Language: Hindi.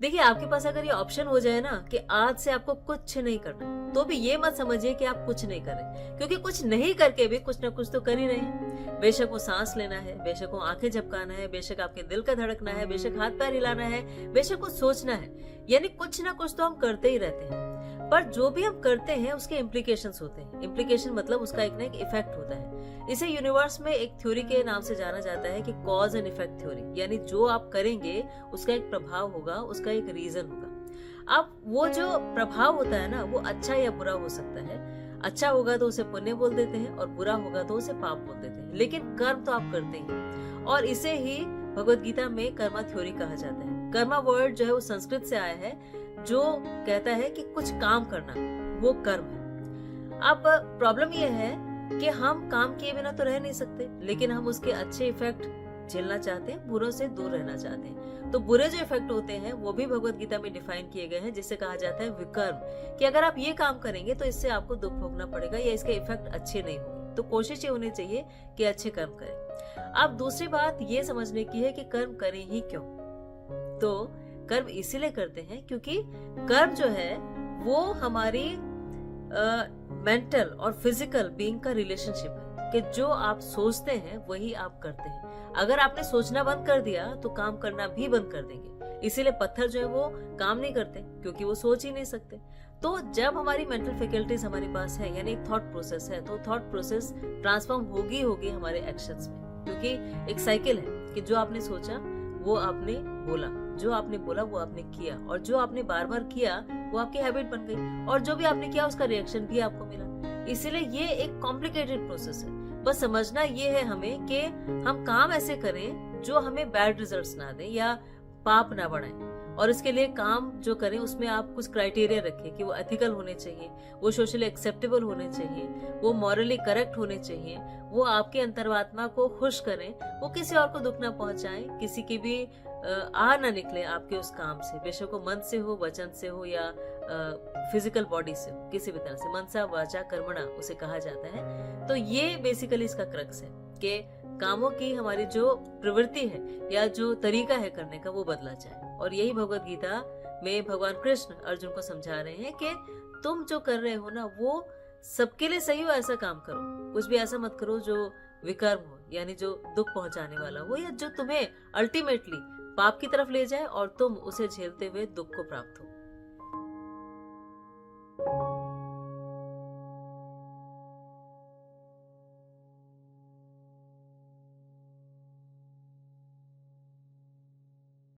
देखिए, आपके पास अगर ये ऑप्शन हो जाए ना कि आज से आपको कुछ नहीं करना, तो भी ये मत समझिए कि आप कुछ नहीं कर रहे, क्योंकि कुछ नहीं करके भी कुछ ना कुछ तो कर ही रहे हैं। बेशक वो सांस लेना है, बेशक वो आंखें झपकाना है, बेशक आपके दिल का धड़कना है, बेशक हाथ पैर हिलाना है, बेशक कुछ सोचना है, यानी कुछ ना कुछ तो हम करते ही रहते हैं। पर जो भी हम करते हैं उसके इम्प्लीकेशंस होते हैं। इम्प्लीकेशन मतलब उसका एक ना एक इफेक्ट होता है। इसे यूनिवर्स में एक थ्योरी के नाम से जाना जाता है कि कॉज एंड इफेक्ट थ्योरी, यानी जो आप करेंगे उसका एक प्रभाव होगा, उसका एक रीजन होगा। अब वो जो प्रभाव होता है ना, वो अच्छा या बुरा हो सकता है। अच्छा होगा तो उसे पुण्य बोल देते हैं और बुरा होगा तो उसे पाप बोल देते हैं, लेकिन कर्म तो आप करते ही, और इसे ही भगवत गीता में कर्मा थ्योरी कहा जाता है। कर्मा वर्ड जो है वो संस्कृत से आया है, जो कहता है कि कुछ काम करना, वो कर्म है। अब प्रॉब्लम यह है कि हम काम किए बिना तो रह नहीं सकते, लेकिन हम उसके अच्छे इफेक्ट झेलना चाहते हैं, बुरों से दूर रहना चाहते हैं। तो बुरे जो इफेक्ट होते हैं वो भी भगवत गीता में डिफाइन किए गए हैं, जिसे कहा जाता है विकर्म, कि अगर आप ये काम करेंगे तो इससे आपको दुख भोगना पड़ेगा या इसके इफेक्ट अच्छे नहीं होंगे। तो कोशिश ये होनी चाहिए कि अच्छे कर्म करें। अब दूसरी बात ये समझने की है कि कर्म करें ही क्यों। तो कर्म इसीलिए करते हैं क्योंकि कर्म जो है वो हमारी मेंटल और फिजिकल बीइंग का रिलेशनशिप है, कि जो आप सोचते हैं वही आप करते हैं। अगर आपने सोचना बंद कर दिया तो काम करना भी बंद कर देंगे। इसीलिए पत्थर जो है वो काम नहीं करते, क्योंकि वो सोच ही नहीं सकते। तो जब हमारी मेंटल फैकल्टीज हमारे पास है, यानी एक थॉट प्रोसेस है, तो थॉट प्रोसेस ट्रांसफॉर्म होगी हमारे एक्शंस में, क्योंकि एक साइकिल है कि जो आपने सोचा वो आपने बोला, जो आपने बोला वो आपने किया, और जो आपने बार बार किया वो आपकी हैबिट बन गई, और जो भी आपने किया उसका रिएक्शन भी आपको मिला। इसीलिए ये एक कॉम्प्लिकेटेड प्रोसेस है। बस समझना ये है हमें कि हम काम ऐसे करें जो हमें बैड रिजल्ट्स ना दे या पाप ना बढ़ाएं, और इसके लिए काम जो करें उसमें आप कुछ क्राइटेरिया रखें कि वो एथिकल होने चाहिए, वो सोशली एक्सेप्टेबल होने चाहिए, वो मॉरली करेक्ट होने चाहिए, वो आपके अंतरात्मा को खुश करें, वो किसी और को दुख ना पहुंचाएं, किसी की भी आ ना निकले आपके उस काम से, बेशक वो मन से हो, वचन से हो, या फिजिकल बॉडी से हो, किसी भी तरह से। मनसा वाचा कर्मणा उसे कहा जाता है। तो ये बेसिकली इसका क्रक्स है कि कामों की हमारी जो प्रवृत्ति है या जो तरीका है करने का वो बदला जाए। और यही भगवत गीता में भगवान कृष्ण अर्जुन को समझा रहे हैं कि तुम जो कर रहे हो ना वो सबके लिए सही हो, ऐसा काम करो। कुछ भी ऐसा मत करो जो विकर्म हो, यानी जो दुख पहुंचाने वाला हो, या जो तुम्हें अल्टीमेटली पाप की तरफ ले जाए और तुम उसे झेलते हुए दुख को प्राप्त हो।